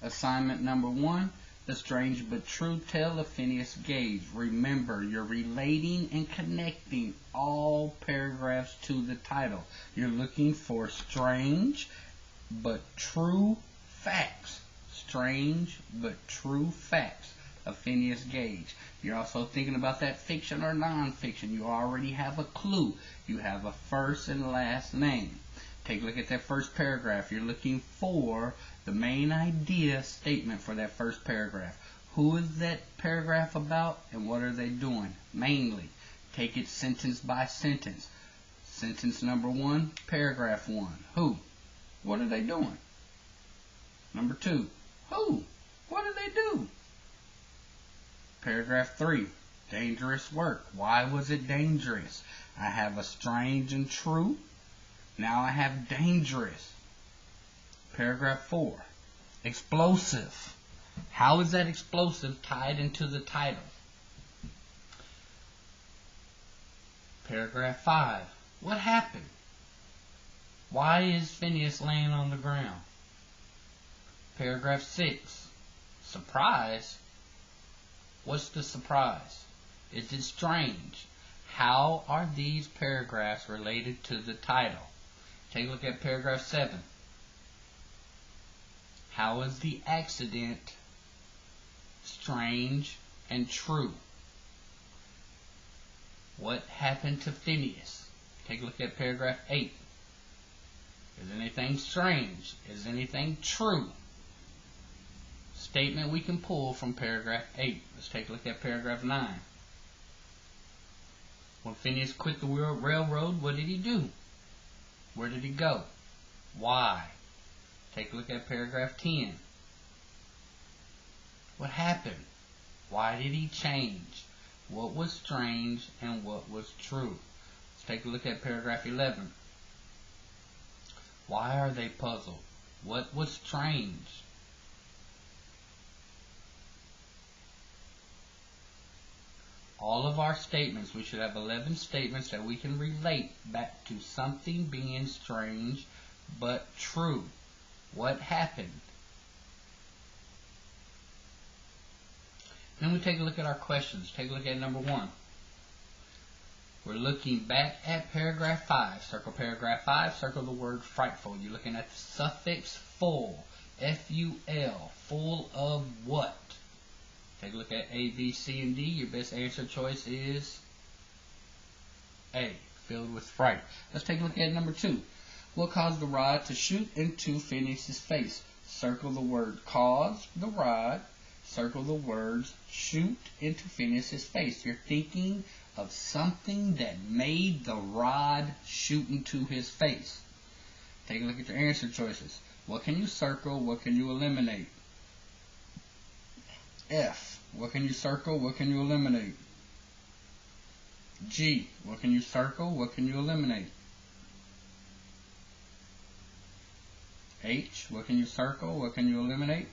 Assignment number 1, The Strange But True Tale of Phineas Gage. Remember, you're relating and connecting all paragraphs to the title. You're looking for strange but true facts. Strange but true facts of Phineas Gage. You're also thinking about that fiction or non-fiction. You already have a clue. You have a first and last name. Take a look at that first paragraph. You're looking for the main idea statement for that first paragraph. Who is that paragraph about and what are they doing? Mainly, take it sentence by sentence. Sentence number 1, paragraph 1. Who? What are they doing? Number 2, who? What do they do? Paragraph 3, dangerous work. Why was it dangerous? I have a strange and true. Now I have dangerous. Paragraph 4, explosive. How is that explosive tied into the title? Paragraph 5, what happened? Why is Phineas laying on the ground? Paragraph 6, surprise. What's the surprise? Is it strange? How are these paragraphs related to the title? Take a look at paragraph 7. How is the accident strange and true? What happened to Phineas? Take a look at paragraph 8. Is anything strange? Is anything true? Statement we can pull from paragraph 8. Let's take a look at paragraph 9. When Phineas quit the railroad, what did he do? Where did he go? Why? Take a look at paragraph 10. What happened? Why did he change? What was strange and what was true? Let's take a look at paragraph 11. Why are they puzzled? What was strange? All of our statements, we should have 11 statements that we can relate back to something being strange but true. What happened? Then we take a look at our questions. Take a look at number 1. We're looking back at paragraph 5. Circle paragraph 5, circle the word frightful. You're looking at the suffix full, F-U-L, full of what? Take a look at A, B, C, and D. Your best answer choice is A, filled with fright. Let's take a look at number 2. What caused the rod to shoot into Phineas's face? Circle the word cause the rod. Circle the words shoot into Phineas's face. You're thinking of something that made the rod shoot into his face. Take a look at your answer choices. What can you circle? What can you eliminate? F, what can you circle? What can you eliminate? G, what can you circle? What can you eliminate? H, what can you circle? What can you eliminate?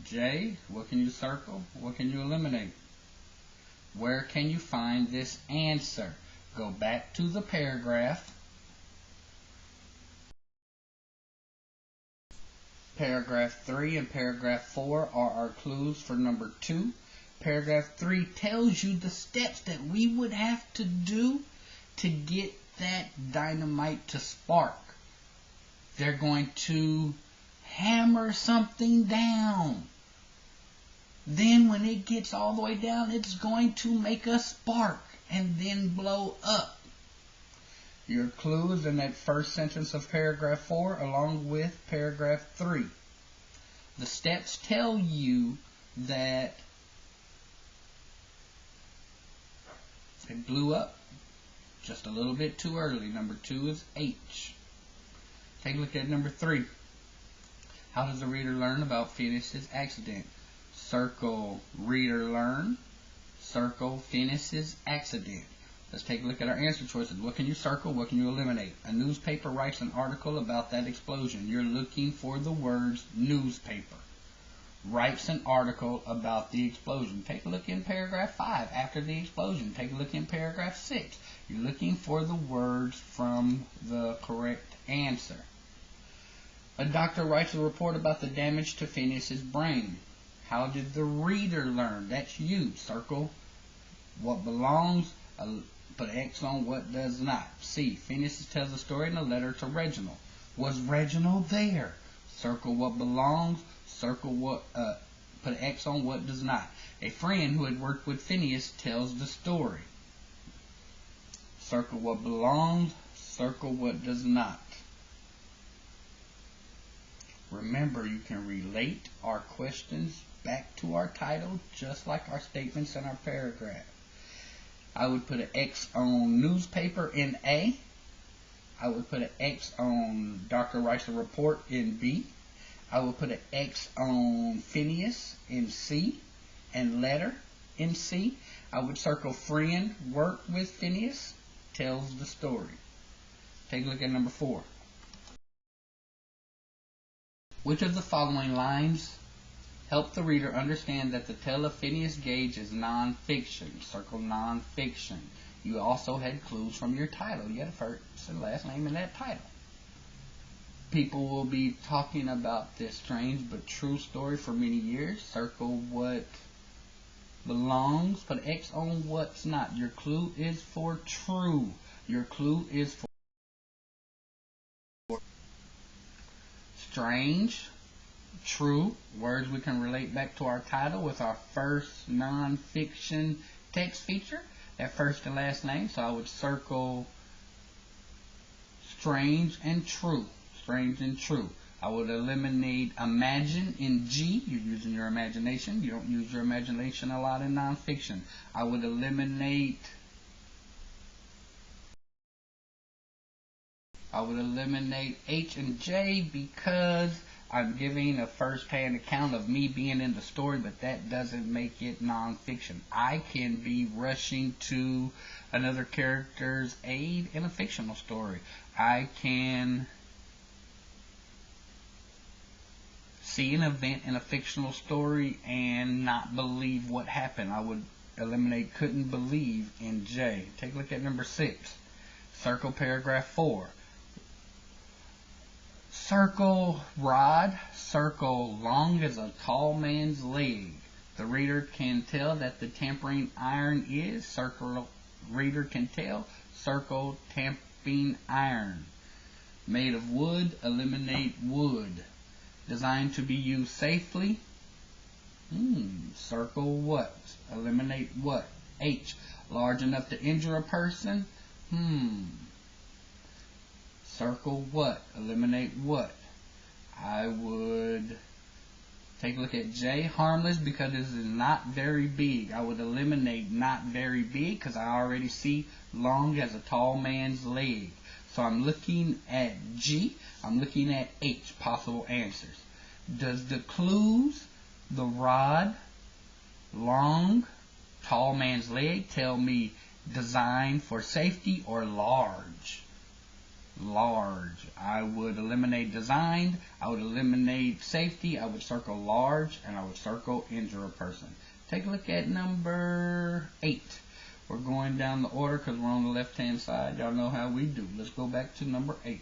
J, what can you circle? What can you eliminate? Where can you find this answer? Go back to the paragraph. Paragraph 3 and paragraph 4 are our clues for number 2. Paragraph 3 tells you the steps that we would have to do to get that dynamite to spark. They're going to hammer something down. Then when it gets all the way down, it's going to make a spark and then blow up. Your clue is in that first sentence of paragraph 4 along with paragraph 3. The steps tell you that it blew up just a little bit too early. Number 2 is H. Take a look at number 3. How does the reader learn about Phineas's accident? Circle reader learn. Circle Phineas's accident. Let's take a look at our answer choices. What can you circle? What can you eliminate? A newspaper writes an article about that explosion. You're looking for the words newspaper. Writes an article about the explosion. Take a look in paragraph 5 after the explosion. Take a look in paragraph 6. You're looking for the words from the correct answer. A doctor writes a report about the damage to Phineas's brain. How did the reader learn? That's you. Circle what belongs, put X on what does not. C. Phineas tells a story in a letter to Reginald. Was Reginald there? Circle what belongs, circle what, put X on what does not. A friend who had worked with Phineas tells the story. Circle what belongs, circle what does not. Remember, you can relate our questions back to our title just like our statements in our paragraph. I would put an X on newspaper in A. I would put an X on doctor writes a report in B. I would put an X on Phineas in C and letter in C. I would circle friend, work with Phineas, tells the story. Take a look at number 4. Which of the following lines help the reader understand that the tale of Phineas Gage is non-fiction? Circle non-fiction. You also had clues from your title. You had a first and last name in that title. People will be talking about this strange but true story for many years. Circle what belongs. Put X on what's not. Your clue is for true. Your clue is for strange, true, words we can relate back to our title with our first non-fiction text feature, that first and last name. So I would circle strange and true. Strange and true. I would eliminate imagine in G. You're using your imagination. You don't use your imagination a lot in nonfiction. I would eliminate H and J because I'm giving a first-hand account of me being in the story, but that doesn't make it nonfiction. I can be rushing to another character's aid in a fictional story. I can see an event in a fictional story and not believe what happened. I would eliminate couldn't believe in J. Take a look at number 6. Circle paragraph 4. Circle rod, circle long as a tall man's leg. The reader can tell that the tampering iron is, circle reader can tell, circle tamping iron. Made of wood, eliminate wood. Designed to be used safely, circle what? Eliminate what? H. Large enough to injure a person, circle what? Eliminate what? I would take a look at J. Harmless because this is not very big. I would eliminate not very big because I already see long as a tall man's leg. So I'm looking at G. I'm looking at H. Possible answers. Does the clues, the rod, long, tall man's leg, tell me designed for safety or large? Large. I would eliminate designed. I would eliminate safety. I would circle large, and I would circle injure a person. Take a look at number 8. We're going down the order because we're on the left-hand side. Y'all know how we do. Let's go back to number 8.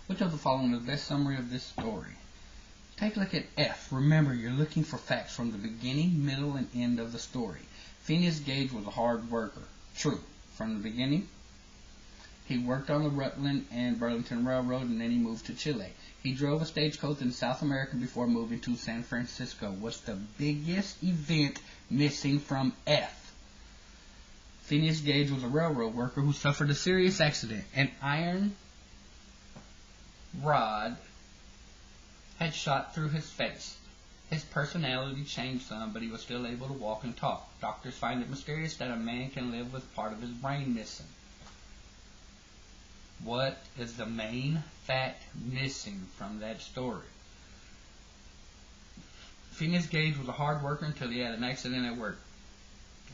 Which of the following is the best summary of this story? Take a look at F. Remember, you're looking for facts from the beginning, middle, and end of the story. Phineas Gage was a hard worker. True. From the beginning, he worked on the Rutland and Burlington Railroad, and then he moved to Chile. He drove a stagecoach in South America before moving to San Francisco. What's the biggest event missing from F? Phineas Gage was a railroad worker who suffered a serious accident. An iron rod had shot through his face. His personality changed some, but he was still able to walk and talk. Doctors find it mysterious that a man can live with part of his brain missing. What is the main fact missing from that story? Phineas Gage was a hard worker until he had an accident at work.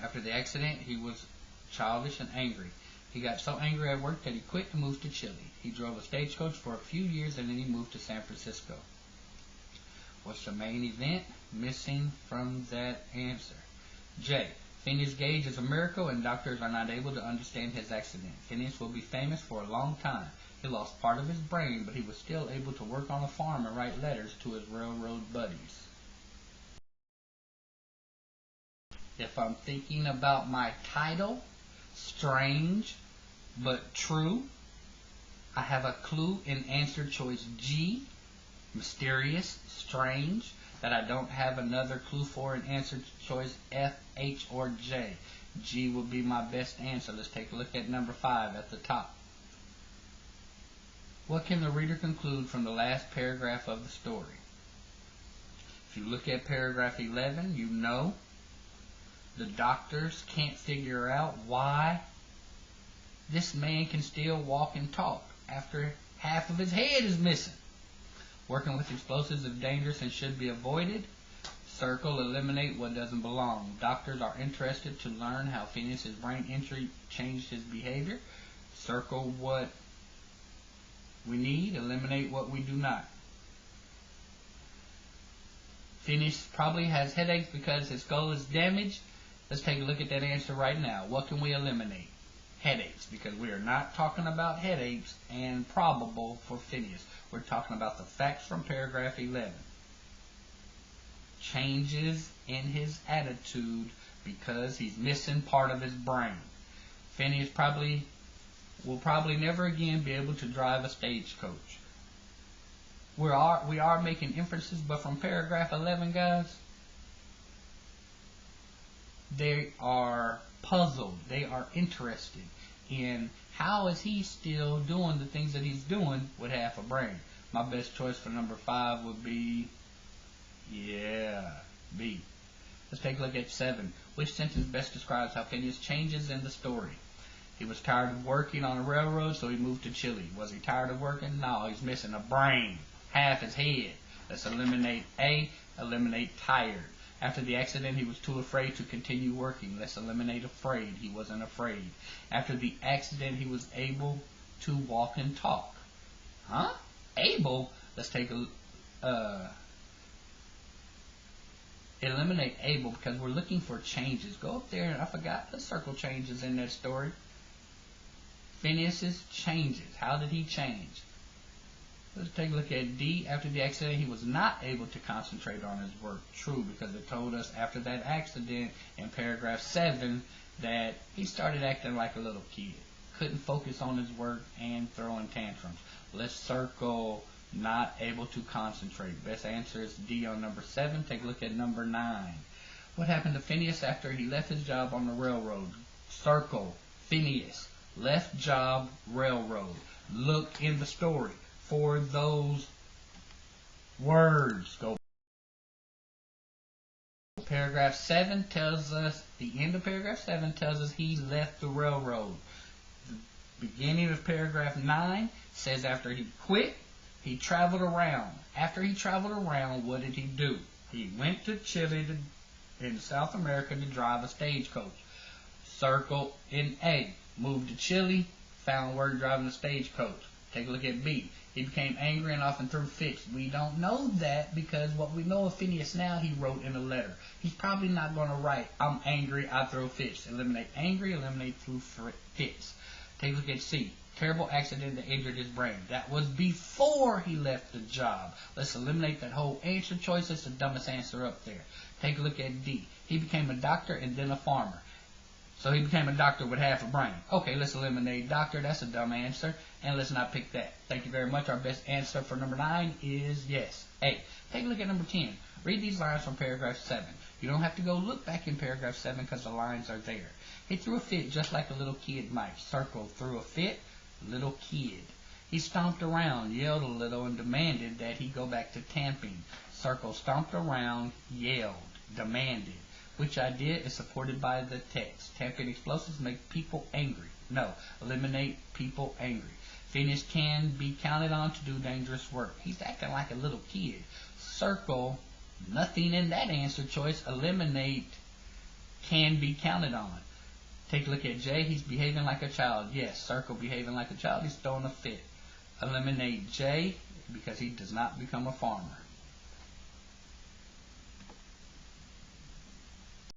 After the accident, he was childish and angry. He got so angry at work that he quit and moved to Chile. He drove a stagecoach for a few years and then he moved to San Francisco. What's the main event missing from that answer? J. Phineas Gage is a miracle and doctors are not able to understand his accident. Phineas will be famous for a long time. He lost part of his brain, but he was still able to work on a farm and write letters to his railroad buddies. If I'm thinking about my title, strange but true, I have a clue in answer choice G, mysterious, strange, that I don't have another clue for in answer choice F, H, or J. G would be my best answer. Let's take a look at number 5 at the top. What can the reader conclude from the last paragraph of the story? If you look at paragraph 11, you know the doctors can't figure out why this man can still walk and talk after half of his head is missing. Working with explosives is dangerous and should be avoided. Circle, eliminate what doesn't belong. Doctors are interested to learn how Phineas's brain injury changed his behavior. Circle what we need, eliminate what we do not. Phineas probably has headaches because his skull is damaged. Let's take a look at that answer right now. What can we eliminate? Headaches, because we are not talking about headaches and probable for Phineas. We're talking about the facts from paragraph 11. Changes in his attitude because he's missing part of his brain. Phineas will probably never again be able to drive a stagecoach. We are making inferences, but from paragraph 11, guys, they are puzzled. They are interested in how is he still doing the things that he's doing with half a brain. My best choice for number 5 would be, B. Let's take a look at 7. Which sentence best describes how Phineas changes in the story? He was tired of working on a railroad, so he moved to Chile. Was he tired of working? No, he's missing a brain, half his head. Let's eliminate A, eliminate tired. After the accident, he was too afraid to continue working. Let's eliminate afraid. He wasn't afraid. After the accident, he was able to walk and talk. Huh? Able? Let's take a eliminate able, because we're looking for changes. Go up there, and I forgot the circle changes in that story. Phineas's changes. How did he change? Let's take a look at D. After the accident, he was not able to concentrate on his work. True, because it told us after that accident in paragraph 7 that he started acting like a little kid. Couldn't focus on his work and throwing tantrums. Let's circle not able to concentrate. Best answer is D on number 7. Take a look at number 9. What happened to Phineas after he left his job on the railroad? Circle Phineas. Left job, railroad. Look in the story for those words. Go. Paragraph 7 tells us, the end of paragraph 7 tells us he left the railroad. The beginning of paragraph 9 says after he quit, he traveled around. After he traveled around, what did he do? He went to Chile in South America to drive a stagecoach. Circle in A. Moved to Chile, found work driving a stagecoach. Take a look at B. He became angry and often threw fits. We don't know that because what we know of Phineas now, he wrote in a letter. He's probably not going to write, I'm angry, I throw fits. Eliminate angry, eliminate threw fits. Take a look at C. Terrible accident that injured his brain. That was before he left the job. Let's eliminate that whole answer choice. That's the dumbest answer up there. Take a look at D. He became a doctor and then a farmer. So he became a doctor with half a brain. Okay, let's eliminate doctor. That's a dumb answer. And let's not pick that. Thank you very much. Our best answer for number 9 is yes, A. Take a look at number 10. Read these lines from paragraph 7. You don't have to go look back in paragraph 7 because the lines are there. He threw a fit just like a little kid might. Circle, threw a fit, little kid. He stomped around, yelled a little, and demanded that he go back to tamping. Circle, stomped around, yelled, demanded. Which idea is supported by the text? Tamping explosives make people angry. No. Eliminate people angry. Phineas can be counted on to do dangerous work. He's acting like a little kid. Circle, nothing in that answer choice. Eliminate can be counted on. Take a look at J. He's behaving like a child. Yes, circle behaving like a child. He's throwing a fit. Eliminate J because he does not become a farmer.